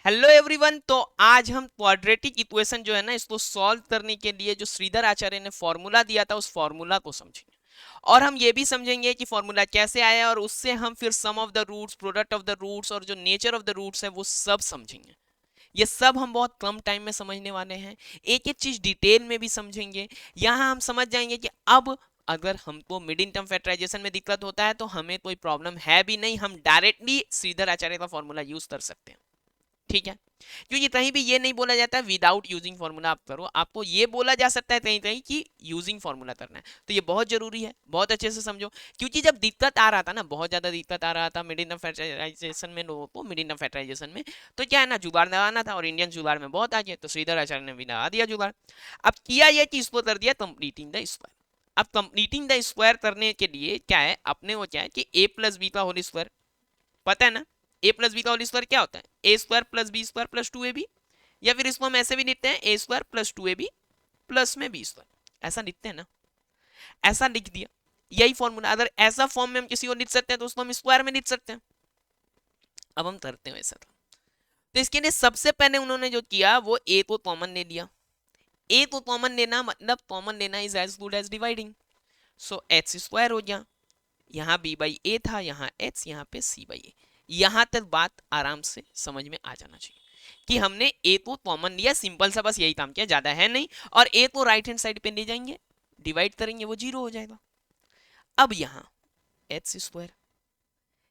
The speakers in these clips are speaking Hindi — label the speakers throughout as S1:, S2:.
S1: Hello everyone. तो आज हम क्वाड्रेटिक इक्वेशन जो है ना, इसको सॉल्व करने के लिए जो श्रीधर आचार्य ने फॉर्मूला दिया था उस फॉर्मूला को समझेंगे। और हम ये भी समझेंगे कि फॉर्मूला कैसे आया, और उससे हम फिर sum of the roots, product of the roots और जो नेचर ऑफ द रूट्स है वो सब समझेंगे। ये सब हम बहुत कम टाइम में समझने वाले हैं। एक एक चीज डिटेल में भी समझेंगे। यहाँ हम समझ जाएंगे कि अब अगर हमको मिड इन टर्म फैक्टराइजेशन में दिक्कत होता है तो हमें कोई प्रॉब्लम है भी नहीं, हम डायरेक्टली श्रीधर आचार्य का फॉर्मूला यूज कर सकते हैं। ठीक है, क्योंकि कहीं भी ये नहीं बोला जाता विदाउट यूजिंग फॉर्मूला आप करो, आपको ये बोला जा सकता है कहीं कहीं कि यूजिंग फॉर्मूला करना है। तो ये बहुत जरूरी है, बहुत अच्छे से समझो। क्योंकि जब दिक्कत आ रहा था ना, बहुत ज्यादा दिक्कत आ रहा था मिड इन फैक्टराइजेशन में, लोगों को मिड इन फैक्टराइजेशन में, तो क्या है ना, जुगाड़ लगाना था और इंडियन जुगाड़ में बहुत आगे, तो श्रीधर आचार्य ने भी लगा दिया जुगाड़। अब किया यह कि इसको कर दिया कंप्लीटिंग द स्क्वायर। अब कंप्लीटिंग द स्क्वायर करने के लिए क्या है, अपने वो क्या है कि ए प्लस बी का होल स्क्वायर, पता है ना। ए प्लस बी का होल स्क्वायर क्या होता है, A square plus B square plus two A B. या फिर इसको हम ऐसे भी लिखते हैं, A square plus two A B plus में बी स्क्वायर, ऐसा लिखते हैं ना। ऐसा लिख दिया, यही फॉर्मूला। अगर ऐसा फॉर्म में हम किसी को लिख सकते हैं तो उसको हम स्क्वायर में लिख सकते हैं। अब हम करते हैं वैसा। तो इसके लिए सबसे पहले उन्होंने जो किया वो ए को कॉमन ले लिया। ए को कॉमन लेना मतलब कॉमन लेना is as good as dividing. So h square हो गया, यहाँ बी बाई ए था, यहाँ एच, यहाँ पे सी बाई ए। यहाँ तक बात आराम से समझ में आ जाना चाहिए कि हमने ए को कॉमन लिया, सिंपल सा बस यही काम किया, ज्यादा है नहीं। और ए को राइट हैंड साइड पे ले जाएंगे, डिवाइड करेंगे, वो जीरो हो जाएगा। अब यहाँ एच स्क्वायर,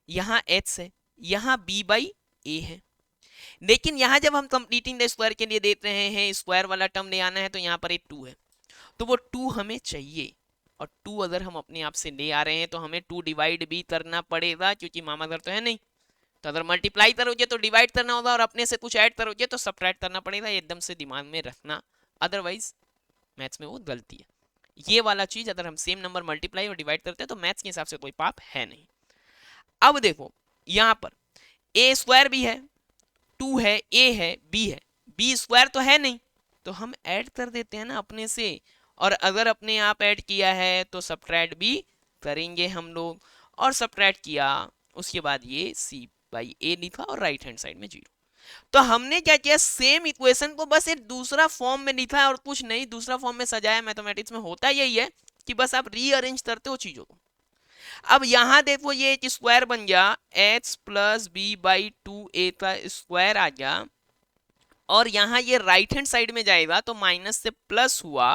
S1: यहाँ एच है, यहाँ बी बाई ए है। लेकिन यहाँ जब हम कंप्लीटिंग द स्क्वायर के लिए देख रहे हैं, स्क्वायर वाला टर्म ले आना है, तो यहाँ पर एक टू है, तो वो टू हमें चाहिए। और टू अगर हम अपने आप से ले आ रहे हैं तो हमें टू डिवाइड भी करना पड़ेगा, क्योंकि मामा घर तो है नहीं। तो अगर मल्टीप्लाई करोगे तो डिवाइड करना होगा, और अपने से कुछ ऐड करोगे तो सब्ट्रैक्ट करना पड़ेगा। एकदम से दिमाग में रखना, अदरवाइज मैथ्स में वो गलती है। ये वाला चीज अगर हम सेम नंबर मल्टीप्लाई और डिवाइड करते हैं तो मैथ्स के हिसाब से कोई पाप है नहीं। अब देखो, यहाँ पर ए स्क्वायर भी है, टू है, ए है, बी है, बी स्क्वायर तो है नहीं, तो हम ऐड कर देते हैं ना अपने से। और अगर अपने आप ऐड किया है तो सब्ट्रैक्ट भी करेंगे हम लोग। और सब्ट्रैक्ट किया, उसके बाद ये सी बाई ए लिखा और राइट हैंड साइड में जीरो। तो हमने क्या किया, सेम इक्वेशन को बस एक दूसरा फॉर्म में लिखा है और कुछ नहीं, दूसरा फॉर्म में सजाया। मैथमेटिक्स में होता यही है कि बस आप रीअरेंज करते हो चीजों को। अब यहां देखो, ये एक स्क्वायर बन गया, H plus B by two A का स्क्वायर आ गया। और यहां ये राइट हैंड साइड में जाएगा तो माइनस से प्लस हुआ,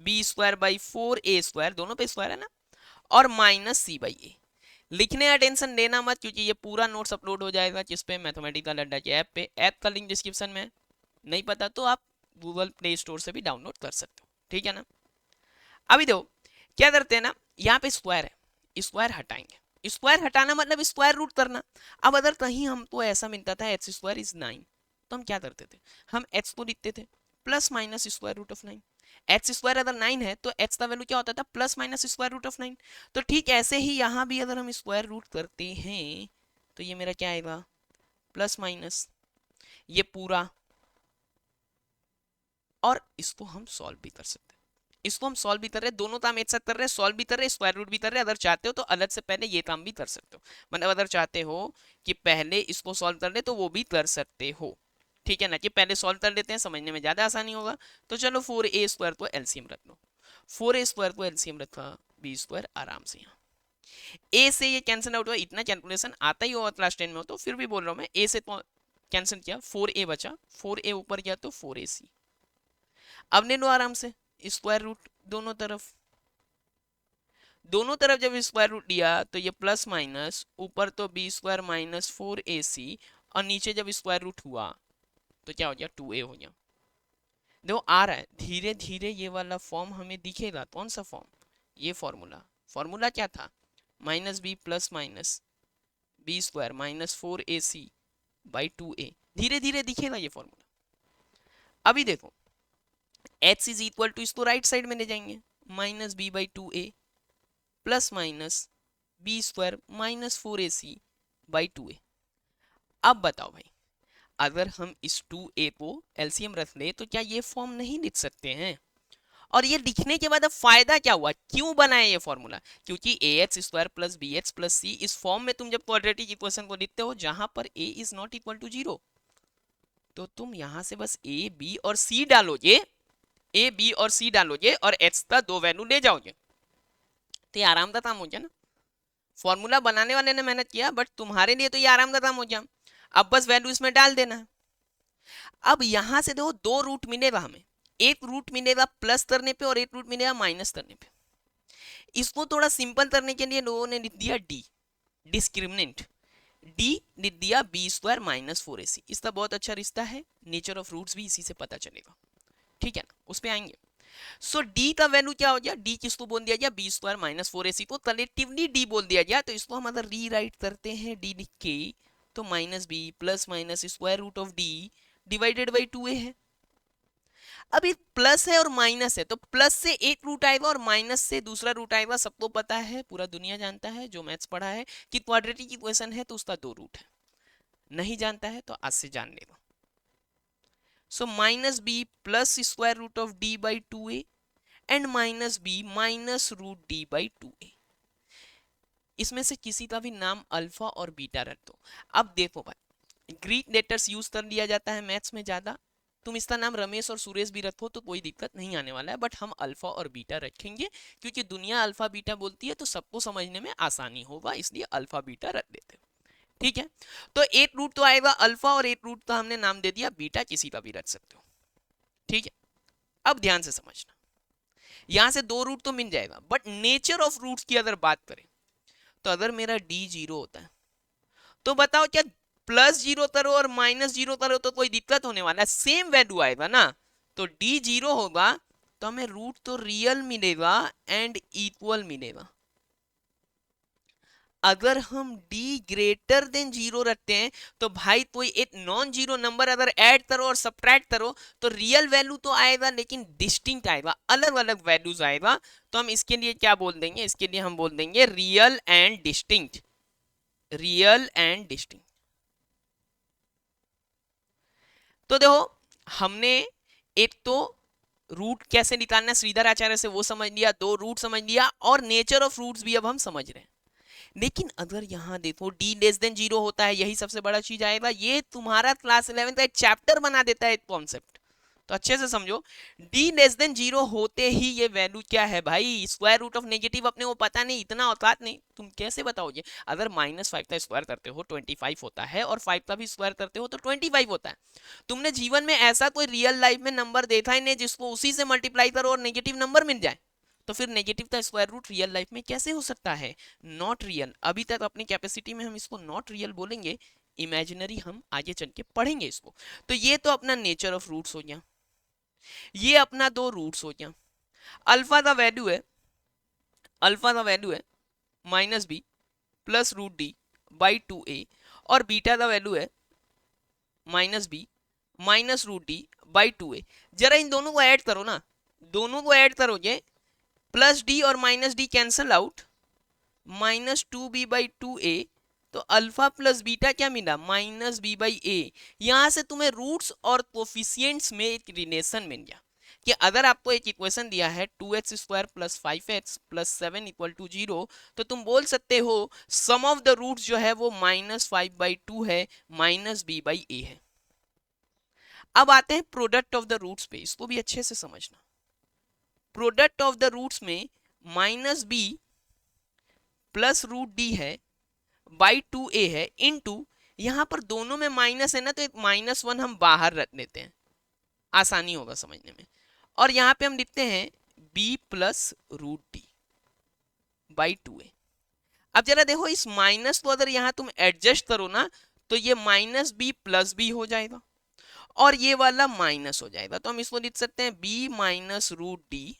S1: b square by four a square, दोनों पे स्क्वायर है ना, और माइनस सी बाई ए। लिखने का टेंशन लेना मत, क्योंकि ये पूरा नोट्स अपलोड हो जाएगा जिस पे मैथमेटिकल अड्डा के ऐप पे। ऐप का लिंक डिस्क्रिप्शन में, नहीं पता तो आप गूगल प्ले स्टोर से भी डाउनलोड कर सकते हो, ठीक है ना। अभी देखो क्या करते हैं ना, यहाँ पे स्क्वायर है, स्क्वायर हटाएंगे। स्क्वायर हटाना मतलब स्क्वायर रूट करना। अब अगर कहीं हमको ऐसा मिलता था एच स्क्वायर इज नाइन, तो हम क्या करते थे, हम एच को लिखते थे plus minus square root of nine. H square अगर नाइन है तो एच का वैल्यू क्या होता था, plus minus square root of nine. तो ठीक ऐसे ही यहाँ भी अगर हम स्क्वायर रूट करते हैं तो ये मेरा क्या आएगा, प्लस माइनस ये पूरा। और इसको हम सॉल्व भी कर सकते हैं, इसको हम सॉल्व भी कर रहे हैं, दोनों काम एक साथ कर रहे हैं, सॉल्व भी कर रहे हैं, स्क्वायर रूट भी कर रहे हैं। अगर चाहते हो तो अलग से पहले ये काम भी कर सकते हो, मतलब अगर चाहते हो कि पहले इसको सॉल्व कर ले तो वो भी कर सकते हो, ठीक है ना। कि पहले सॉल्व कर लेते हैं, समझने में ज्यादा आसानी होगा। तो चलो फोर ए स्क्वायर को एलसीएम रख लो, फोर ए स्क्वायर को एलसीएम रखा, बी स्क्वायर आराम से यहाँ ए से ये कैंसिल आउट हुआ। इतना कैलकुलेशन आता ही होगा क्लास 10 में हो, तो फिर भी बोल रहा हूँ मैं, ए से कैंसिल किया, फोर ए बचा, फोर ए ऊपर गया तो फोर ए सी। अब ले लो आराम से स्क्वायर रूट दोनों तरफ। दोनों तरफ जब स्क्वायर रूट लिया तो ये प्लस माइनस, ऊपर तो B square minus four A सी, और नीचे जब स्क्वायर रूट हुआ तो क्या हो गया, टू ए हो गया। देखो आ रहा है धीरे धीरे, ये वाला फॉर्म हमें दिखेगा। कौन सा फॉर्म, ये फॉर्मूला। फॉर्मूला क्या था, minus B plus minus B square minus four A C by two A. धीरे धीरे दिखेगा ये फॉर्मूला। अभी देखो एच इज इक्वल टू, इसको राइट साइड में ले जाएंगे, minus B by two A plus minus B square minus four A C by two A. अब बताओ भाई, अगर हम इस टू ए को एलसीएम रख ले तो क्या ये फॉर्म नहीं लिख सकते हैं। और ये लिखने के बाद अब फायदा क्या हुआ, क्यों बनाया ये फॉर्मूला, क्योंकि A H square plus B H plus C, इस फॉर्म में तुम जब क्वाड्रेटिक इक्वेशन को लिखते हो जहां पर A is not equal to zero, तो तुम यहां से बस ए बी और सी डालोगे, ए बी और सी डालोगे और एक्स का दो वैल्यू ले जाओगे, तो ये आराम का काम हो गया ना। फॉर्मूला बनाने वाले ने मेहनत किया, बट तुम्हारे लिए तो ये आराम का काम हो गया। अब बस वैल्यू इसमें डाल देना है। अब यहां से देखो दो रूट मिलेगा हमें, एक रूट मिलेगा प्लस करने पे और एक रूट मिलेगा माइनस करने पे। इसको थोड़ा सिंपल करने के लिए लोगों ने लिख दिया डी, डिस्क्रिमिनेंट। डी लिख दिया बी स्क्वायर माइनस 4ac। इसका बहुत अच्छा रिश्ता है, नेचर ऑफ रूट्स भी इसी से पता चलेगा, ठीक है ना, उस पे आएंगे। सो डी का वैल्यू क्या हो गया, डी किसको बोल दिया गया, बी स्क्वायर माइनस 4ac को कलेक्टिवली डी बोल दिया गया। तो इसको हम अगर री राइट करते हैं डी लिख के, तो minus B plus minus square root of d divided by 2a है। अब ये प्लस है और माइनस है, तो प्लस से एक रूट आएगा और माइनस से दूसरा रूट आएगा। सबको पता है, पूरा दुनिया जानता है जो मैथ्स पढ़ा है कि क्वाड्रेटिक इक्वेशन है तो उसका दो रूट है। नहीं जानता है तो आज से जान लेगा। So minus B plus square root of d by 2a and minus b minus root d by 2a। इसमें से किसी का भी नाम अल्फा और बीटा रख दो। अब देखो भाई, ग्रीक लेटर्स यूज कर लिया जाता है मैथ्स में ज्यादा। तुम इसका नाम रमेश और सुरेश भी रखो तो कोई दिक्कत नहीं आने वाला है, बट हम अल्फा और बीटा रखेंगे क्योंकि दुनिया अल्फा बीटा बोलती है तो सबको समझने में आसानी होगा, इसलिए अल्फा बीटा रख देते हैं, ठीक है। तो एक रूट तो आएगा अल्फा और एक रूट का हमने नाम दे दिया बीटा, किसी का भी रख सकते हो, ठीक है। अब ध्यान से समझना, यहां से दो रूट तो मिल जाएगा, बट नेचर ऑफ रूट्स की अगर बात करें तो अगर मेरा डी जीरो होता है तो बताओ क्या प्लस जीरो करो और माइनस जीरो करो तो कोई दिक्कत होने वाला है, सेम वैल्यू आएगा ना। तो डी जीरो होगा तो हमें रूट तो रियल मिलेगा एंड इक्वल मिलेगा। अगर हम d ग्रेटर देन जीरो रखते हैं तो भाई कोई एक नॉन जीरो नंबर अगर ऐड करो और सब्ट्रैक्ट करो तो रियल वैल्यू तो आएगा लेकिन डिस्टिंक्ट आएगा, अलग अलग वैल्यूज आएगा। तो हम इसके लिए क्या बोल देंगे, इसके लिए हम बोल देंगे real and distinct, real and distinct. तो देखो हमने एक तो रूट कैसे निकालना श्रीधर आचार्य से वो समझ लिया, दो रूट समझ लिया, और नेचर ऑफ रूट्स भी अब हम समझ रहे हैं। लेकिन अगर यहां देखो d लेस देन जीरो होता है, यही सबसे बड़ा चीज आएगा। ये तुम्हारा क्लास 11 का एक चैप्टर बना देता है एक कॉन्सेप्ट, तो अच्छे से समझो। d लेस देन जीरो होते ही ये वैल्यू क्या है भाई, स्क्वायर रूट ऑफ नेगेटिव अपने को पता नहीं, इतना औकात नहीं, तुम कैसे बताओगे। अगर -5 का स्क्वायर करते हो 25 होता है और 5 का भी स्क्वायर करते हो तो 25 होता है। तुमने जीवन में ऐसा कोई रियल लाइफ में नंबर देखा ही नहीं जिसको उसी से मल्टीप्लाई करो और नेगेटिव नंबर मिल जाए। तो फिर नेगेटिव का स्क्वायर रूट रियल लाइफ में कैसे हो सकता है, नॉट रियल। अभी तक अपनी कैपेसिटी में हम इसको नॉट रियल बोलेंगे, इमेजिनरी हम आगे चल के पढ़ेंगे इसको। तो ये तो अपना नेचर ऑफ रूट्स हो गया, ये अपना दो रूट्स हो गया। अल्फा का वैल्यू है, अल्फा का वैल्यू है minus B plus root d by 2a, और बीटा का वैल्यू है minus b minus root d by 2a। जरा इन दोनों को ऐड करो ना, दोनों को ऐड करोगे प्लस डी और minus D cancel out, -2b by 2a। तो अल्फा प्लस बीटा क्या मिला, -b बाई a। यहां से तुम्हें रूट्स और कोफिशियंट्स में एक रिलेशन मिल गया कि अगर आपको एक इक्वेशन दिया है 2x square plus 5x plus 7 equal to 0, तो तुम बोल सकते हो सम ऑफ द रूट्स जो है वो -5 बाई 2 है, -b बाई a है। अब आते हैं प्रोडक्ट ऑफ द रूट्स पे, इसको भी अच्छे से समझना। प्रोडक्ट ऑफ द रूट्स में -b प्लस रूट डी है बाई 2a है इनटू, यहां पर दोनों में माइनस है ना तो एक -1 हम बाहर रख लेते हैं, आसानी होगा समझने में। और यहां पे हम लिखते हैं b plus root d by 2a। अब जरा देखो इस माइनस को अगर यहां तुम एडजस्ट करो ना तो ये -b प्लस b हो जाएगा और ये वाला माइनस हो जाएगा। तो हम इसको लिख सकते हैं b माइनस रूट डी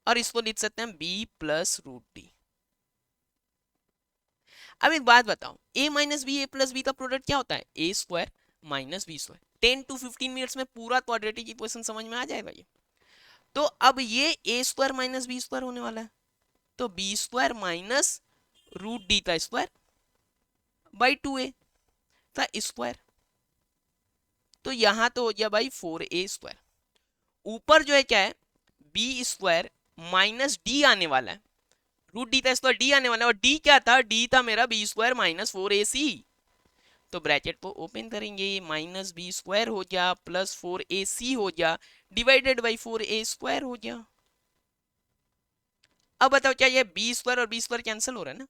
S1: और इसको लिख सकते हैं b प्लस रूट डी। अब एक बात बताओ, a minus b a plus B का प्रोडक्ट क्या होता है, a square minus B square. 10 to 15 minutes में पूरा क्वाड्रेटिक इक्वेशन समझ में आ जाएगा ये। तो अब ये a square minus B square होने वाला है, तो b square minus root d का स्क्वायर बाई 2a का स्क्वायर। तो यहां तो हो गया भाई 4a स्क्वायर। ऊपर जो है क्या है, b स्क्वायर माइनस डी आने वाला है, रूट डी था स्क्वायर डी आने वाला है, और डी क्या था, डी था मेरा b स्क्वायर माइनस 4ac। तो ब्रैकेट को ओपन करेंगे, माइनस बी स्क्वायर हो गया प्लस 4ac हो गया डिवाइडेड बाई 4a² हो गया। अब बताओ क्या ये बी स्क्वायर और बी स्क्वायर कैंसिल हो रहा है ना,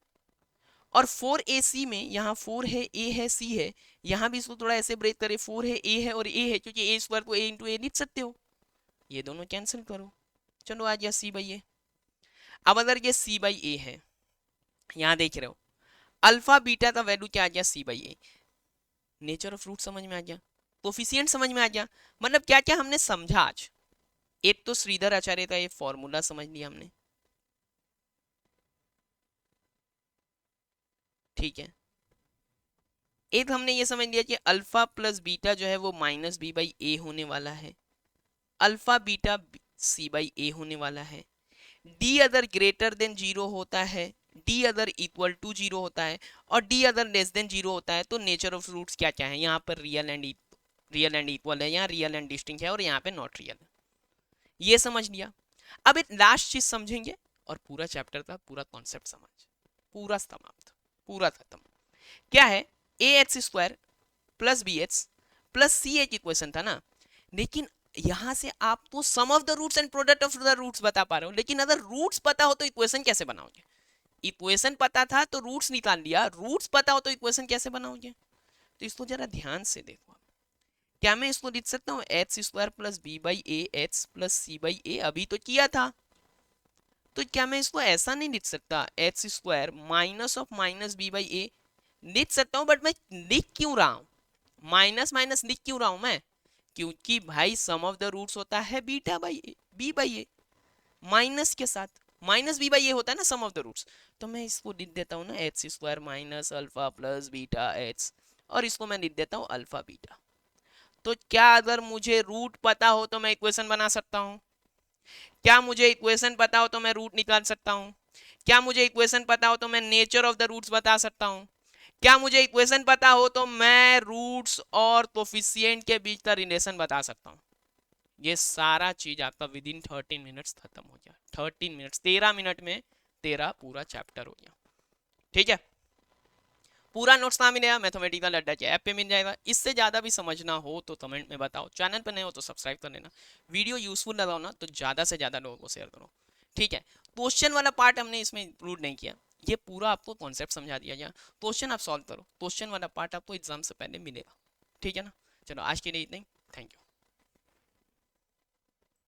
S1: और 4ac में यहाँ 4 है, a है, c है, यहाँ भी इसको थोड़ा ऐसे ब्रेक करे, 4 है, a है और a है, क्योंकि a स्क्वायर को a इंटू ए लिख सकते हो, ये दोनों कैंसिल करो, चलो आ गया c बाई ए। अब अगर ये c बाई ए है, यहाँ देख रहे हो अल्फा बीटा का वैल्यू क्या आ गया, c by a. Nature of root समझ में आ गया, कोफिशिएंट समझ में आ गया, मतलब क्या क्या हमने समझा आज। एक तो श्रीधर आचार्य का ये फॉर्मूला समझ लिया हमने, ठीक है। एक हमने ये समझ लिया कि अल्फा प्लस बीटा जो है वो माइनस बी बाई ए होने वाला है, alpha beta c by a होने वाला है। D other greater than zero होता है, d other equal to zero होता है, और d other less than zero होता है। तो नेचर ऑफ रूट्स क्या क्या है, यहाँ पर रियल एंड इक्वल है, यहाँ रियल एंड डिस्टिंक्ट है, और यहाँ पे नॉट रियल है, ये समझ लिया। अब एक लास्ट चीज समझेंगे और पूरा चैप्टर का पूरा कॉन्सेप्ट समझ, पूरा समाप्त, पूरा खत्म। क्या है, A X square plus B X plus C एक इक्वेशन था ना, लेकिन यहां से आप तो sum of the roots and product of the roots बता पा रहे हो, लेकिन अगर रूट्स पता हो तो इक्वेशन कैसे बनाओगे। इक्वेशन पता था तो रूट्स निकाल लिया, रूट्स पता हो तो इक्वेशन कैसे बनाओगे। तो इसको जरा ध्यान से देखो। क्या मैं इसको लिख सकता हूँ X square plus B by A X plus C by A, अभी तो किया था। तो क्या मैं इसको ऐसा नहीं लिख सकता, X square minus of minus B by A लिख सकता हूँ, बट मैं लिख क्यों रहा हूँ, माइनस माइनस लिख क्यों रहा हूँ मैं, क्योंकि भाई सम ऑफ द रूट्स होता है beta by a, b by a minus के साथ, माइनस बी बाई ए होता है ना सम ऑफ द रूट्स। तो मैं इसको लिख देता हूँ ना x square minus alpha plus beta x, और इसको मैं लिख देता हूँ अल्फा बीटा। तो क्या अगर मुझे रूट पता हो तो मैं इक्वेशन बना सकता हूँ, क्या मुझे इक्वेशन पता हो तो मैं रूट निकाल सकता हूँ, क्या मुझे इक्वेशन पता हो तो मैं नेचर ऑफ द रूट्स बता सकता हूँ, क्या मुझे इक्वेशन पता हो तो मैं रूट्स और कोफिशिएंट के बीच का रिलेशन बता सकता हूँ। ये सारा चीज आपका विद इन 13 मिनट्स खत्म हो गया, 13 मिनट्स, 13 मिनट में तेरा पूरा चैप्टर हो गया, ठीक है। पूरा नोट्स कहाँ मिलेगा, मैथमेटिकल अड्डा के ऐप पे मिल जाएगा। इससे ज़्यादा भी समझना हो तो कमेंट में बताओ, चैनल पर नए हो तो सब्सक्राइब कर लेना, वीडियो यूजफुल लगाओ ना तो ज़्यादा से ज़्यादा लोगों को शेयर करो, ठीक है। क्वेश्चन वाला पार्ट हमने इसमें इंक्लूड नहीं किया, ये पूरा आपको कॉन्सेप्ट समझा दिया गया। क्वेश्चन आप सॉल्व करो, क्वेश्चन वाला पार्ट आपको एग्जाम से पहले मिलेगा, ठीक है ना। चलो आज के लिए इतना ही, थैंक यू।